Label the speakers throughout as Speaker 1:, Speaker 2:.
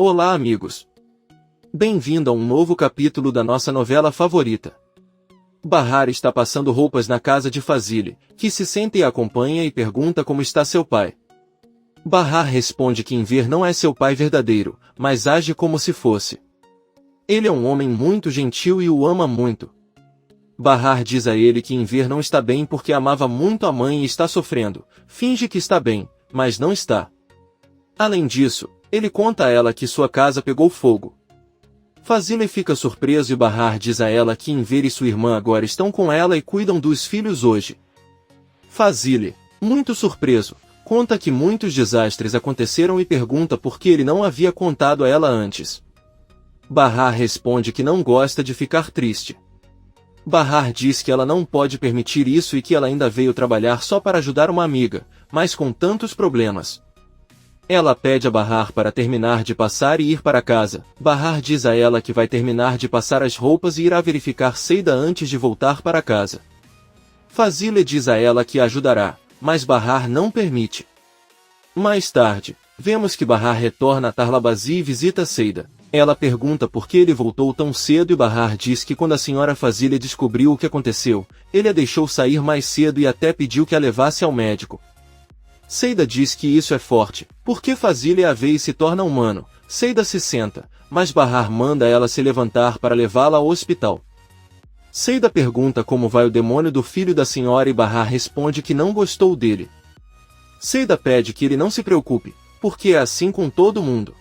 Speaker 1: Olá, amigos! Bem-vindo a um novo capítulo da nossa novela favorita. Bahar está passando roupas na casa de Fazile, que se senta e acompanha e pergunta como está seu pai. Bahar responde que Enver não é seu pai verdadeiro, mas age como se fosse. Ele é um homem muito gentil e o ama muito. Bahar diz a ele que Enver não está bem porque amava muito a mãe e está sofrendo. Finge que está bem, mas não está. Além disso, ele conta a ela que sua casa pegou fogo. Fazile fica surpreso e Bahar diz a ela que Enver e sua irmã agora estão com ela e cuidam dos filhos hoje. Fazile, muito surpreso, conta que muitos desastres aconteceram e pergunta por que ele não havia contado a ela antes. Bahar responde que não gosta de ficar triste. Bahar diz que ela não pode permitir isso e que ela ainda veio trabalhar só para ajudar uma amiga, mas com tantos problemas. Ela pede a Bahar para terminar de passar e ir para casa. Bahar diz a ela que vai terminar de passar as roupas e irá verificar Seida antes de voltar para casa. Fazile diz a ela que a ajudará, mas Bahar não permite. Mais tarde, vemos que Bahar retorna a Tarlabazi e visita Seida. Ela pergunta por que ele voltou tão cedo e Bahar diz que quando a senhora Fazile descobriu o que aconteceu, ele a deixou sair mais cedo e até pediu que a levasse ao médico. Seida diz que isso é forte, porque Fazile a vê e se torna humano. Seida se senta, mas Bahar manda ela se levantar para levá-la ao hospital. Seida pergunta como vai o demônio do filho da senhora e Bahar responde que não gostou dele. Seida pede que ele não se preocupe, porque é assim com todo mundo.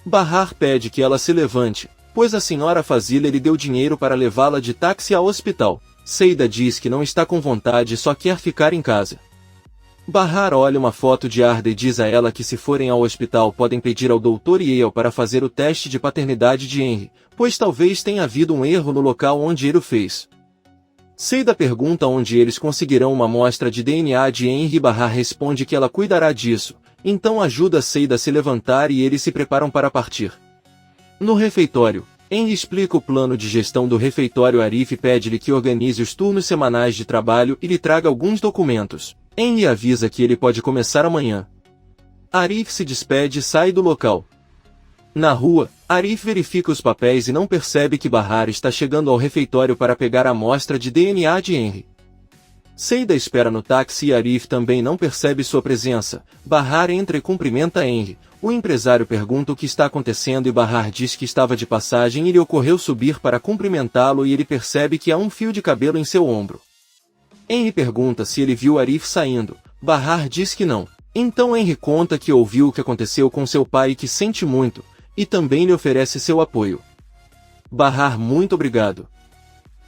Speaker 1: Bahar pede que ela se levante, pois a senhora Fazile lhe deu dinheiro para levá-la de táxi ao hospital. Seida diz que não está com vontade e só quer ficar em casa. Bahar olha uma foto de Arda e diz a ela que se forem ao hospital podem pedir ao Dr. Yale para fazer o teste de paternidade de Henry, pois talvez tenha havido um erro no local onde ele o fez. Seida pergunta onde eles conseguirão uma amostra de DNA de Henry e Bahar responde que ela cuidará disso, então ajuda Seida a se levantar e eles se preparam para partir. No refeitório, Henry explica o plano de gestão do refeitório. Arif pede-lhe que organize os turnos semanais de trabalho e lhe traga alguns documentos. Henry avisa que ele pode começar amanhã. Arif se despede e sai do local. Na rua, Arif verifica os papéis e não percebe que Bahar está chegando ao refeitório para pegar a amostra de DNA de Henry. Seida espera no táxi e Arif também não percebe sua presença. Bahar entra e cumprimenta Henry. O empresário pergunta o que está acontecendo e Bahar diz que estava de passagem e lhe ocorreu subir para cumprimentá-lo e ele percebe que há um fio de cabelo em seu ombro. Henry pergunta se ele viu Arif saindo. Bahar diz que não. Então Henry conta que ouviu o que aconteceu com seu pai e que sente muito, e também lhe oferece seu apoio. Bahar muito obrigado.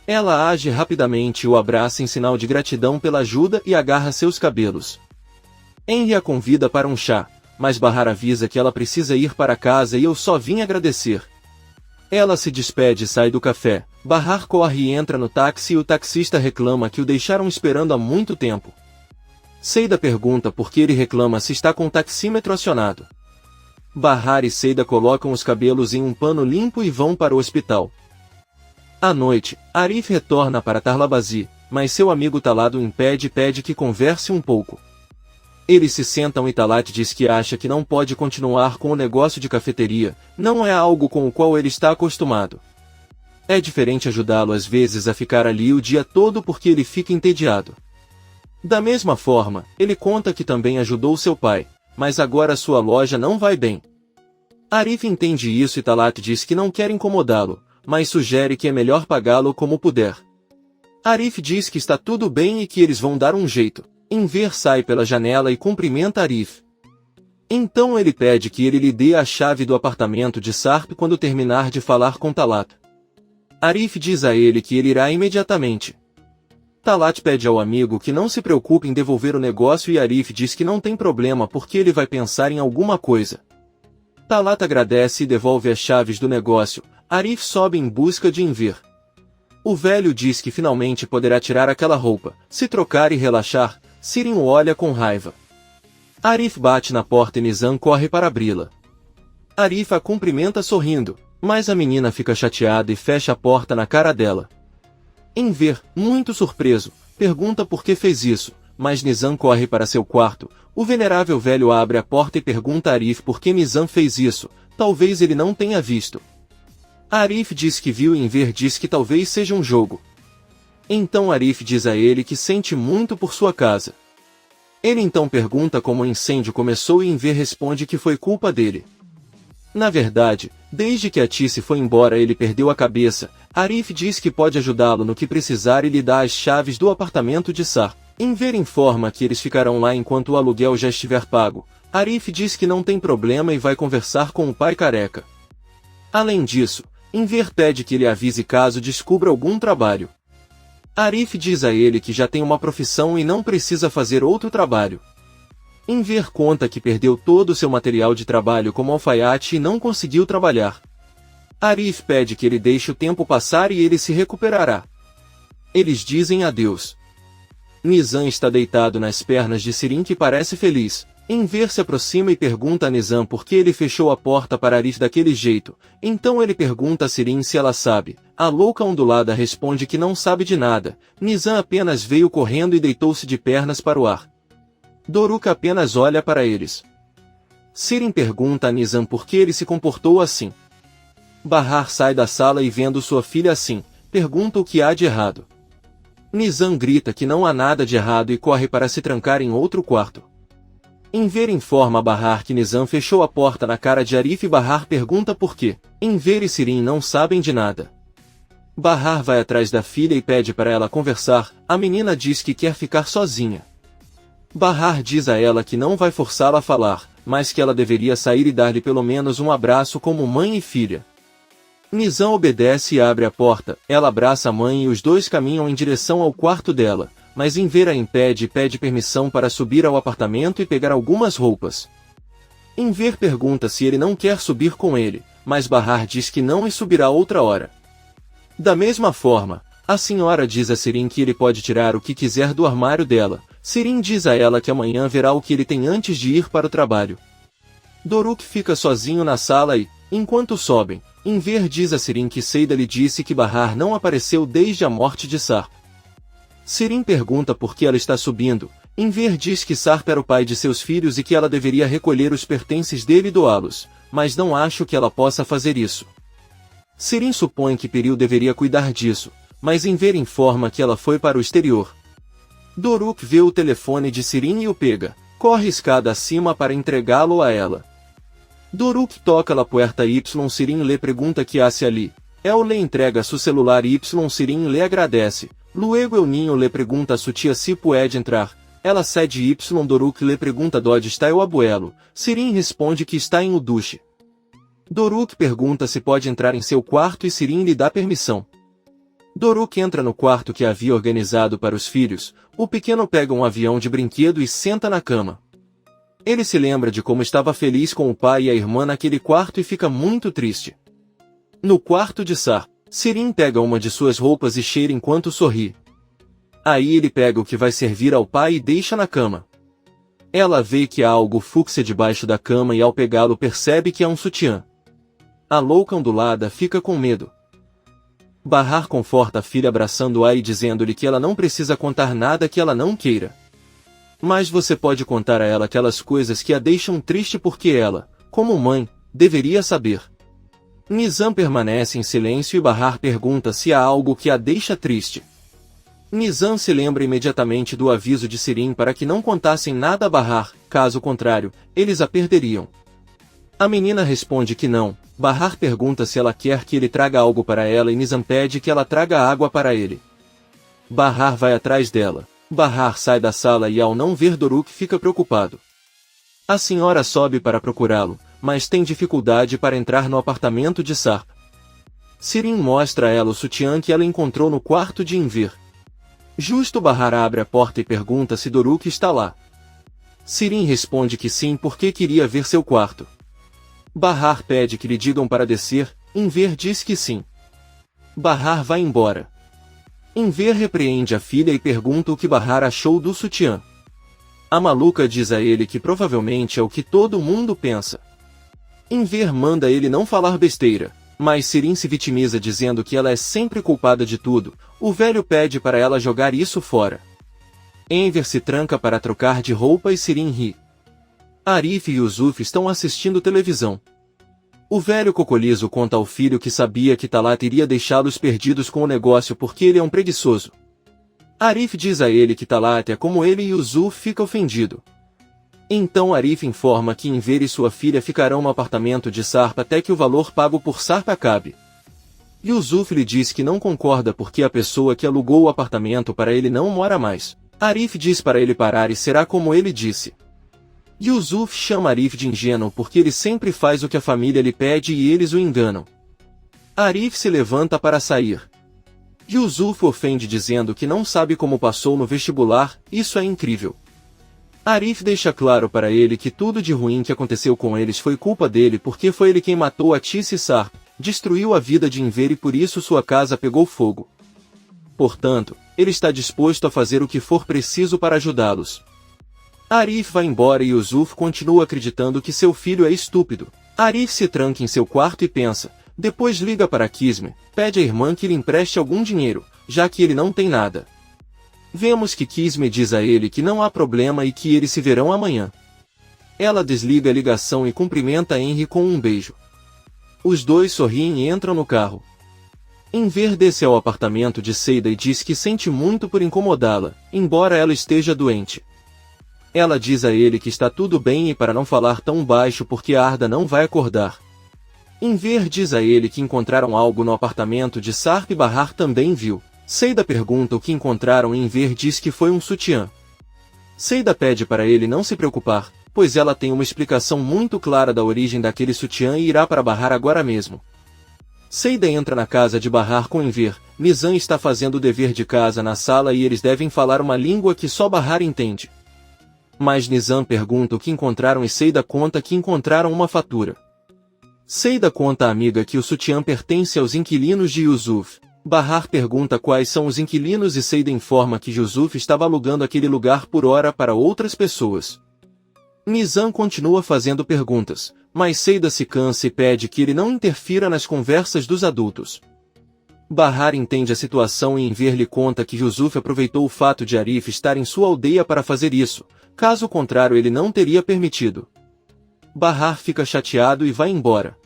Speaker 1: Ela age rapidamente e o abraça em sinal de gratidão pela ajuda e agarra seus cabelos. Henry a convida para um chá, mas Bahar avisa que ela precisa ir para casa e eu só vim agradecer. Ela se despede e sai do café. Bahar corre e entra no táxi e o taxista reclama que o deixaram esperando há muito tempo. Seida pergunta por que ele reclama se está com o taxímetro acionado. Bahar e Seida colocam os cabelos em um pano limpo e vão para o hospital. À noite, Arif retorna para Tarlabazi, mas seu amigo Talat o impede e pede que converse um pouco. Eles se sentam e Talat diz que acha que não pode continuar com o negócio de cafeteria, não é algo com o qual ele está acostumado. É diferente ajudá-lo às vezes a ficar ali o dia todo porque ele fica entediado. Da mesma forma, ele conta que também ajudou seu pai, mas agora sua loja não vai bem. Arif entende isso e Talat diz que não quer incomodá-lo, mas sugere que é melhor pagá-lo como puder. Arif diz que está tudo bem e que eles vão dar um jeito. Enver sai pela janela e cumprimenta Arif. Então ele pede que ele lhe dê a chave do apartamento de Sarp quando terminar de falar com Talat. Arif diz a ele que ele irá imediatamente. Talat pede ao amigo que não se preocupe em devolver o negócio e Arif diz que não tem problema porque ele vai pensar em alguma coisa. Talat agradece e devolve as chaves do negócio. Arif sobe em busca de Enver. O velho diz que finalmente poderá tirar aquela roupa, se trocar e relaxar. Sirin o olha com raiva. Arif bate na porta e Nizam corre para abri-la. Arif a cumprimenta sorrindo, mas a menina fica chateada e fecha a porta na cara dela. Enver, muito surpreso, pergunta por que fez isso, mas Nizam corre para seu quarto. O venerável velho abre a porta e pergunta a Arif por que Nizam fez isso. Talvez ele não tenha visto. Arif diz que viu e Enver diz que talvez seja um jogo. Então Arif diz a ele que sente muito por sua casa. Ele então pergunta como o incêndio começou e Enver responde que foi culpa dele. Na verdade, desde que a Tice foi embora ele perdeu a cabeça. Arif diz que pode ajudá-lo no que precisar e lhe dá as chaves do apartamento de Sar. Enver informa que eles ficarão lá enquanto o aluguel já estiver pago. Arif diz que não tem problema e vai conversar com o pai careca. Além disso, Enver pede que ele avise caso descubra algum trabalho. Arif diz a ele que já tem uma profissão e não precisa fazer outro trabalho. Enver conta que perdeu todo o seu material de trabalho como alfaiate e não conseguiu trabalhar. Arif pede que ele deixe o tempo passar e ele se recuperará. Eles dizem adeus. Nizam está deitado nas pernas de Sirin que parece feliz. Enver se aproxima e pergunta a Nizam por que ele fechou a porta para Arif daquele jeito. Então ele pergunta a Sirin se ela sabe. A louca ondulada responde que não sabe de nada. Nizam apenas veio correndo e deitou-se de pernas para o ar. Doruk apenas olha para eles. Sirin pergunta a Nizam por que ele se comportou assim. Bahar sai da sala e vendo sua filha assim, pergunta o que há de errado. Nizam grita que não há nada de errado e corre para se trancar em outro quarto. Enver informa a Bahar que Nizam fechou a porta na cara de Arif e Bahar pergunta por quê. Enver e Sirin não sabem de nada. Bahar vai atrás da filha e pede para ela conversar. A menina diz que quer ficar sozinha. Bahar diz a ela que não vai forçá-la a falar, mas que ela deveria sair e dar-lhe pelo menos um abraço como mãe e filha. Nizam obedece e abre a porta. Ela abraça a mãe e os dois caminham em direção ao quarto dela, mas Enver a impede e pede permissão para subir ao apartamento e pegar algumas roupas. Enver pergunta se ele não quer subir com ele, mas Bahar diz que não e subirá outra hora. Da mesma forma, a senhora diz a Sirin que ele pode tirar o que quiser do armário dela. Sirin diz a ela que amanhã verá o que ele tem antes de ir para o trabalho. Doruk fica sozinho na sala e, enquanto sobem, Enver diz a Sirin que Seida lhe disse que Bahar não apareceu desde a morte de Sarp. Sirin pergunta por que ela está subindo. Enver diz que Sarp era o pai de seus filhos e que ela deveria recolher os pertences dele e doá-los, mas não acho que ela possa fazer isso. Sirin supõe que Peril deveria cuidar disso, mas Enver informa que ela foi para o exterior. Doruk vê o telefone de Sirin e o pega, corre escada acima para entregá-lo a ela. Doruk toca la puerta y Sirin lhe pergunta que hace ali. El lhe entrega su celular y Sirin lhe agradece. Luego el niño lhe pergunta a su tia se puede entrar. Ela cede y Doruk lhe pergunta onde está o abuelo. Sirin responde que está em o duche. Doruk pergunta se pode entrar em seu quarto e Sirin lhe dá permissão. Doruk entra no quarto que havia organizado para os filhos. O pequeno pega um avião de brinquedo e senta na cama. Ele se lembra de como estava feliz com o pai e a irmã naquele quarto e fica muito triste. No quarto de Sar, Sirin pega uma de suas roupas e cheira enquanto sorri. Aí ele pega o que vai servir ao pai e deixa na cama. Ela vê que há algo fúcsia debaixo da cama e ao pegá-lo percebe que é um sutiã. A louca ondulada fica com medo. Bahar conforta a filha abraçando-a e dizendo-lhe que ela não precisa contar nada que ela não queira. Mas você pode contar a ela aquelas coisas que a deixam triste porque ela, como mãe, deveria saber. Nizam permanece em silêncio e Bahar pergunta se há algo que a deixa triste. Nizam se lembra imediatamente do aviso de Sirin para que não contassem nada a Bahar, caso contrário, eles a perderiam. A menina responde que não. Bahar pergunta se ela quer que ele traga algo para ela e Nizam pede que ela traga água para ele. Bahar vai atrás dela. Bahar sai da sala e ao não ver Doruk fica preocupado. A senhora sobe para procurá-lo, mas tem dificuldade para entrar no apartamento de Sarp. Sirin mostra a ela o sutiã que ela encontrou no quarto de Enver. Justo Bahar abre a porta e pergunta se Doruk está lá. Sirin responde que sim porque queria ver seu quarto. Bahar pede que lhe digam para descer, Enver diz que sim. Bahar vai embora. Enver repreende a filha e pergunta o que Bahar achou do sutiã. A maluca diz a ele que provavelmente é o que todo mundo pensa. Enver manda ele não falar besteira, mas Sirin se vitimiza dizendo que ela é sempre culpada de tudo. O velho pede para ela jogar isso fora. Enver se tranca para trocar de roupa e Sirin ri. Arif e Yusuf estão assistindo televisão. O velho Cocolizo conta ao filho que sabia que Talat iria deixá-los perdidos com o negócio porque ele é um preguiçoso. Arif diz a ele que Talat é como ele e Yusuf fica ofendido. Então Arif informa que Enver e sua filha ficarão no apartamento de Sarp até que o valor pago por Sarp acabe. Yusuf lhe diz que não concorda porque a pessoa que alugou o apartamento para ele não mora mais. Arif diz para ele parar e será como ele disse. Yusuf chama Arif de ingênuo porque ele sempre faz o que a família lhe pede e eles o enganam. Arif se levanta para sair. Yusuf ofende dizendo que não sabe como passou no vestibular, isso é incrível. Arif deixa claro para ele que tudo de ruim que aconteceu com eles foi culpa dele porque foi ele quem matou Atis e Sarp, destruiu a vida de Enver e por isso sua casa pegou fogo. Portanto, ele está disposto a fazer o que for preciso para ajudá-los. Arif vai embora e Yusuf continua acreditando que seu filho é estúpido. Arif se tranca em seu quarto e pensa, depois liga para Kisme, pede à irmã que lhe empreste algum dinheiro, já que ele não tem nada. Vemos que Kisme diz a ele que não há problema e que eles se verão amanhã. Ela desliga a ligação e cumprimenta Henry com um beijo. Os dois sorriem e entram no carro. Enver desce ao apartamento de Seida e diz que sente muito por incomodá-la, embora ela esteja doente. Ela diz a ele que está tudo bem e para não falar tão baixo porque Arda não vai acordar. Enver diz a ele que encontraram algo no apartamento de Sarp e Bahar também viu. Seida pergunta o que encontraram e Enver diz que foi um sutiã. Seida pede para ele não se preocupar, pois ela tem uma explicação muito clara da origem daquele sutiã e irá para Bahar agora mesmo. Seida entra na casa de Bahar com Enver. Nizam está fazendo o dever de casa na sala e eles devem falar uma língua que só Bahar entende. Mas Nizam pergunta o que encontraram e Seida conta que encontraram uma fatura. Seida conta à amiga que o sutiã pertence aos inquilinos de Yusuf. Bahar pergunta quais são os inquilinos e Seida informa que Yusuf estava alugando aquele lugar por hora para outras pessoas. Nizam continua fazendo perguntas, mas Seida se cansa e pede que ele não interfira nas conversas dos adultos. Bahar entende a situação e Enver lhe conta que Yusuf aproveitou o fato de Arif estar em sua aldeia para fazer isso, caso contrário ele não teria permitido. Bahar fica chateado e vai embora.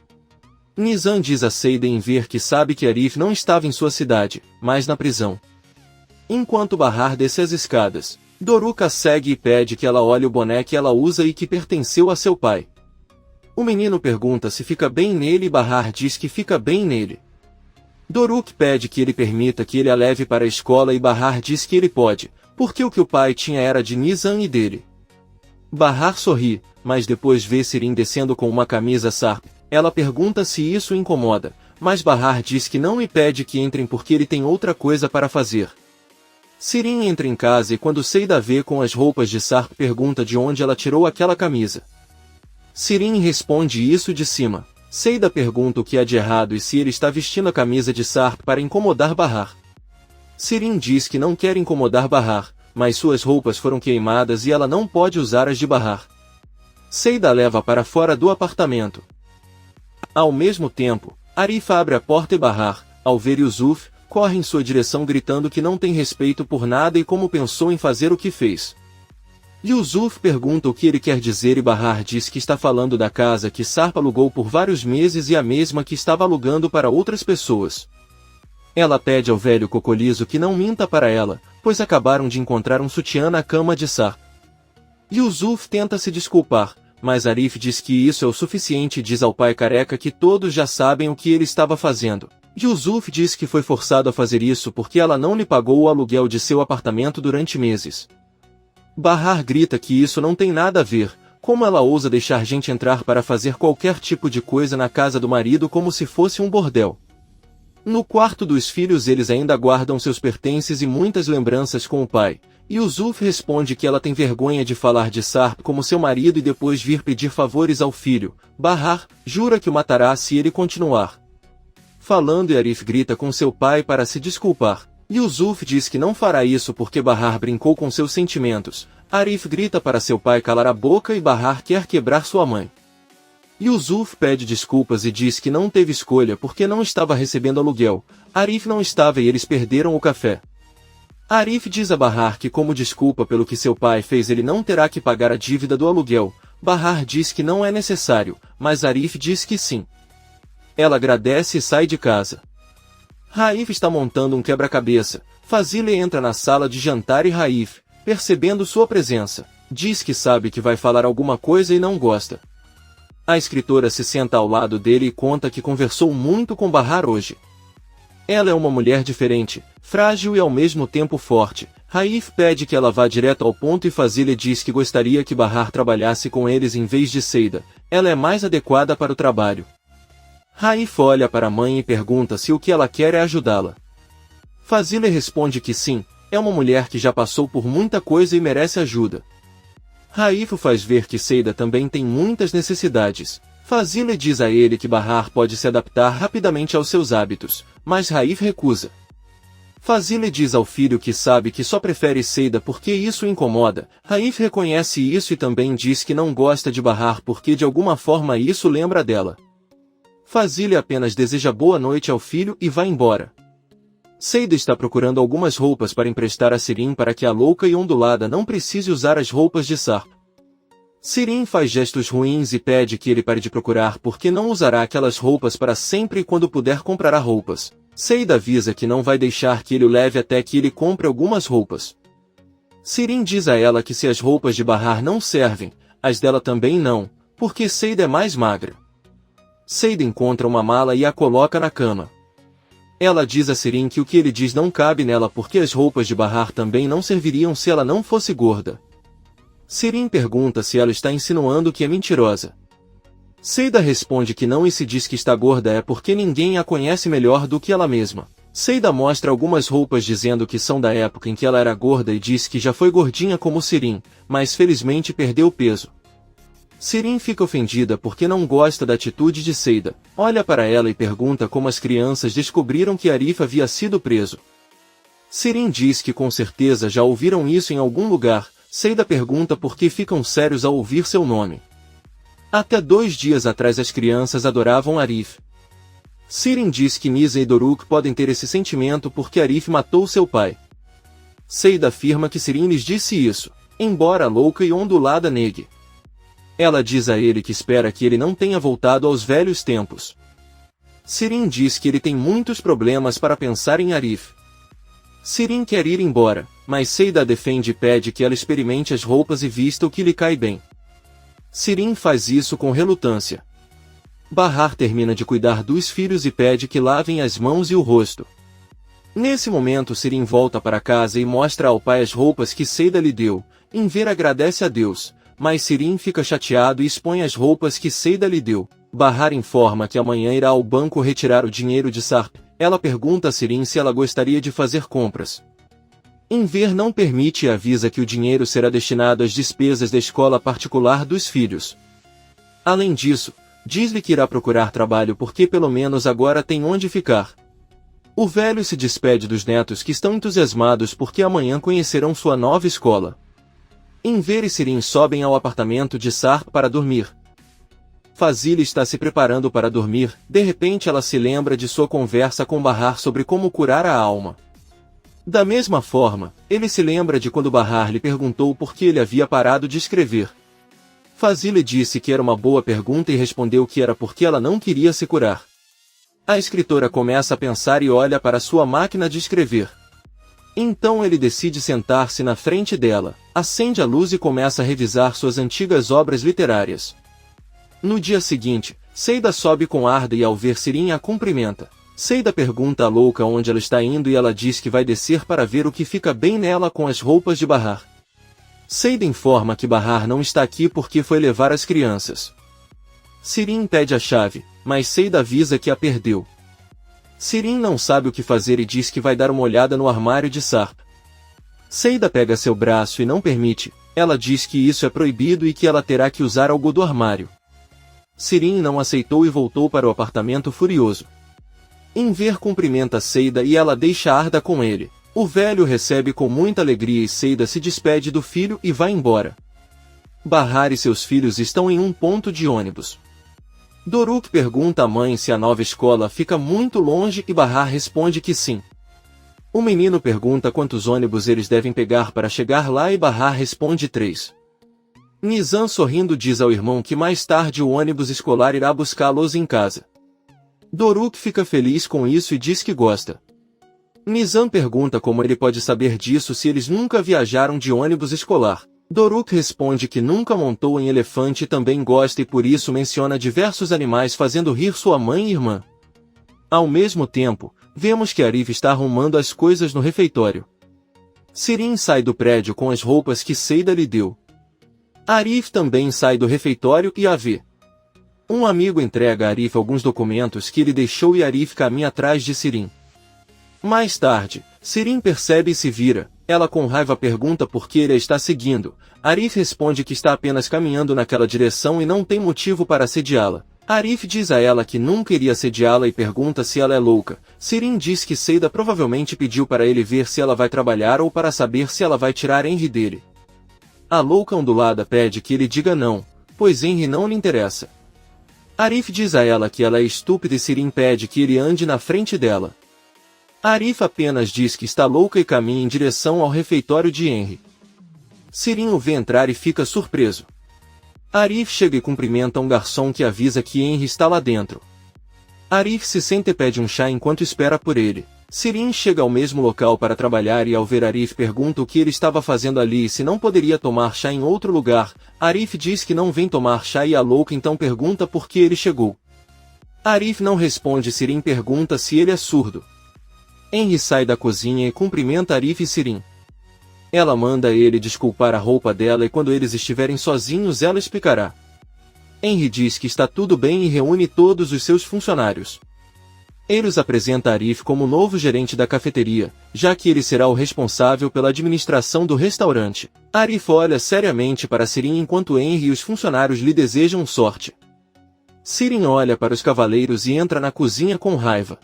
Speaker 1: Nizam diz a Seida e Enver que sabe que Arif não estava em sua cidade, mas na prisão. Enquanto Bahar desce as escadas, Doruk segue e pede que ela olhe o boné que ela usa e que pertenceu a seu pai. O menino pergunta se fica bem nele e Bahar diz que fica bem nele. Doruk pede que ele permita que ele a leve para a escola e Bahar diz que ele pode, porque o que o pai tinha era de Nizam e dele. Bahar sorri, mas depois vê Sirin descendo com uma camisa Sarp. Ela pergunta se isso o incomoda, mas Bahar diz que não e pede que entrem porque ele tem outra coisa para fazer. Sirin entra em casa e quando Seida vê com as roupas de Sarp pergunta de onde ela tirou aquela camisa. Sirin responde isso de cima. Seida pergunta o que há de errado e se ele está vestindo a camisa de Sarp para incomodar Bahar. Sirin diz que não quer incomodar Bahar, mas suas roupas foram queimadas e ela não pode usar as de Bahar. Seida leva para fora do apartamento. Ao mesmo tempo, Arif abre a porta e Bahar, ao ver Yusuf, corre em sua direção gritando que não tem respeito por nada e como pensou em fazer o que fez. Yusuf pergunta o que ele quer dizer e Bahar diz que está falando da casa que Sarp alugou por vários meses e a mesma que estava alugando para outras pessoas. Ela pede ao velho Cocolizo que não minta para ela, pois acabaram de encontrar um sutiã na cama de Sarp. Yusuf tenta se desculpar, mas Arif diz que isso é o suficiente e diz ao pai careca que todos já sabem o que ele estava fazendo. Yusuf diz que foi forçado a fazer isso porque ela não lhe pagou o aluguel de seu apartamento durante meses. Bahar grita que isso não tem nada a ver, como ela ousa deixar gente entrar para fazer qualquer tipo de coisa na casa do marido como se fosse um bordel. No quarto dos filhos eles ainda guardam seus pertences e muitas lembranças com o pai. Yusuf responde que ela tem vergonha de falar de Sarp como seu marido e depois vir pedir favores ao filho. Bahar jura que o matará se ele continuar falando e Arif grita com seu pai para se desculpar. Yusuf diz que não fará isso porque Bahar brincou com seus sentimentos. Arif grita para seu pai calar a boca e Bahar quer quebrar sua mãe. Yusuf pede desculpas e diz que não teve escolha porque não estava recebendo aluguel. Arif não estava e eles perderam o café. Arif diz a Bahar que como desculpa pelo que seu pai fez ele não terá que pagar a dívida do aluguel. Bahar diz que não é necessário, mas Arif diz que sim. Ela agradece e sai de casa. Raif está montando um quebra-cabeça. Fazile entra na sala de jantar e Raif, percebendo sua presença, diz que sabe que vai falar alguma coisa e não gosta. A escritora se senta ao lado dele e conta que conversou muito com Bahar hoje. Ela é uma mulher diferente, frágil e ao mesmo tempo forte. Raif pede que ela vá direto ao ponto e Fazile diz que gostaria que Bahar trabalhasse com eles em vez de Seida. Ela é mais adequada para o trabalho. Raif olha para a mãe e pergunta se o que ela quer é ajudá-la. Fazile responde que sim, é uma mulher que já passou por muita coisa e merece ajuda. Raif faz ver que Seida também tem muitas necessidades. Fazile diz a ele que Bahar pode se adaptar rapidamente aos seus hábitos, mas Raif recusa. Fazile diz ao filho que sabe que só prefere Seida porque isso o incomoda. Raif reconhece isso e também diz que não gosta de Bahar porque de alguma forma isso lembra dela. Fazile apenas deseja boa noite ao filho e vai embora. Seida está procurando algumas roupas para emprestar a Sirin para que a louca e ondulada não precise usar as roupas de Sarp. Sirin faz gestos ruins e pede que ele pare de procurar porque não usará aquelas roupas para sempre e quando puder comprará roupas. Seida avisa que não vai deixar que ele o leve até que ele compre algumas roupas. Sirin diz a ela que se as roupas de Bahar não servem, as dela também não, porque Seida é mais magra. Seida encontra uma mala e a coloca na cama. Ela diz a Sirin que o que ele diz não cabe nela porque as roupas de Bahar também não serviriam se ela não fosse gorda. Sirin pergunta se ela está insinuando que é mentirosa. Seida responde que não e se diz que está gorda é porque ninguém a conhece melhor do que ela mesma. Seida mostra algumas roupas dizendo que são da época em que ela era gorda e diz que já foi gordinha como Sirin, mas felizmente perdeu peso. Sirin fica ofendida porque não gosta da atitude de Seida, olha para ela e pergunta como as crianças descobriram que Arif havia sido preso. Sirin diz que com certeza já ouviram isso em algum lugar. Seida pergunta por que ficam sérios ao ouvir seu nome. Até 2 dias atrás as crianças adoravam Arif. Sirin diz que Nisa e Doruk podem ter esse sentimento porque Arif matou seu pai. Seida afirma que Sirin lhes disse isso, embora louca e ondulada negue. Ela diz a ele que espera que ele não tenha voltado aos velhos tempos. Sirin diz que ele tem muitos problemas para pensar em Arif. Sirin quer ir embora, mas Seida a defende e pede que ela experimente as roupas e vista o que lhe cai bem. Sirin faz isso com relutância. Bahar termina de cuidar dos filhos e pede que lavem as mãos e o rosto. Nesse momento Sirin volta para casa e mostra ao pai as roupas que Seida lhe deu. Enver agradece a Deus, mas Sirin fica chateado e expõe as roupas que Seida lhe deu. Bahar informa que amanhã irá ao banco retirar o dinheiro de Sarp. Ela pergunta a Sirin se ela gostaria de fazer compras. Enver não permite e avisa que o dinheiro será destinado às despesas da escola particular dos filhos. Além disso, diz-lhe que irá procurar trabalho porque pelo menos agora tem onde ficar. O velho se despede dos netos que estão entusiasmados porque amanhã conhecerão sua nova escola. Enver e Sirin sobem ao apartamento de Sarp para dormir. Fazile está se preparando para dormir, de repente ela se lembra de sua conversa com Bahar sobre como curar a alma. Da mesma forma, ele se lembra de quando Bahar lhe perguntou por que ele havia parado de escrever. Fazile disse que era uma boa pergunta e respondeu que era porque ela não queria se curar. A escritora começa a pensar e olha para sua máquina de escrever. Então ele decide sentar-se na frente dela, acende a luz e começa a revisar suas antigas obras literárias. No dia seguinte, Seida sobe com Arda e ao ver Sirin a cumprimenta. Seida pergunta à louca onde ela está indo e ela diz que vai descer para ver o que fica bem nela com as roupas de Bahar. Seida informa que Bahar não está aqui porque foi levar as crianças. Sirin pede a chave, mas Seida avisa que a perdeu. Sirin não sabe o que fazer e diz que vai dar uma olhada no armário de Sarp. Seida pega seu braço e não permite, ela diz que isso é proibido e que ela terá que usar algo do armário. Sirin não aceitou e voltou para o apartamento furioso. Enver cumprimenta Seida e ela deixa Arda com ele. O velho recebe com muita alegria e Seida se despede do filho e vai embora. Bahar e seus filhos estão em um ponto de ônibus. Doruk pergunta à mãe se a nova escola fica muito longe e Bahar responde que sim. O menino pergunta quantos ônibus eles devem pegar para chegar lá e Bahar responde 3. Nizam sorrindo diz ao irmão que mais tarde o ônibus escolar irá buscá-los em casa. Doruk fica feliz com isso e diz que gosta. Nizam pergunta como ele pode saber disso se eles nunca viajaram de ônibus escolar. Doruk responde que nunca montou em elefante e também gosta e por isso menciona diversos animais fazendo rir sua mãe e irmã. Ao mesmo tempo, vemos que Arif está arrumando as coisas no refeitório. Sirin sai do prédio com as roupas que Seida lhe deu. Arif também sai do refeitório e a vê. Um amigo entrega a Arif alguns documentos que ele deixou e Arif caminha atrás de Sirin. Mais tarde, Sirin percebe e se vira. Ela com raiva pergunta por que ele a está seguindo. Arif responde que está apenas caminhando naquela direção e não tem motivo para assediá-la. Arif diz a ela que nunca iria assediá-la e pergunta se ela é louca. Sirin diz que Seida provavelmente pediu para ele ver se ela vai trabalhar ou para saber se ela vai tirar Henry dele. A louca ondulada pede que ele diga não, pois Henry não lhe interessa. Arif diz a ela que ela é estúpida e Sirin pede que ele ande na frente dela. Arif apenas diz que está louca e caminha em direção ao refeitório de Henry. Sirin o vê entrar e fica surpreso. Arif chega e cumprimenta um garçom que avisa que Henry está lá dentro. Arif se senta e pede um chá enquanto espera por ele. Sirin chega ao mesmo local para trabalhar e ao ver Arif pergunta o que ele estava fazendo ali e se não poderia tomar chá em outro lugar. Arif diz que não vem tomar chá e a louca então pergunta por que ele chegou. Arif não responde e Sirin pergunta se ele é surdo. Henry sai da cozinha e cumprimenta Arif e Sirin. Ela manda ele desculpar a roupa dela e quando eles estiverem sozinhos ela explicará. Henry diz que está tudo bem e reúne todos os seus funcionários. Ele os apresenta a Arif como novo gerente da cafeteria, já que ele será o responsável pela administração do restaurante. Arif olha seriamente para Sirin enquanto Henry e os funcionários lhe desejam sorte. Sirin olha para os cavaleiros e entra na cozinha com raiva.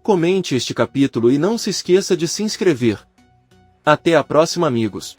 Speaker 1: Comente este capítulo e não se esqueça de se inscrever. Até a próxima, amigos.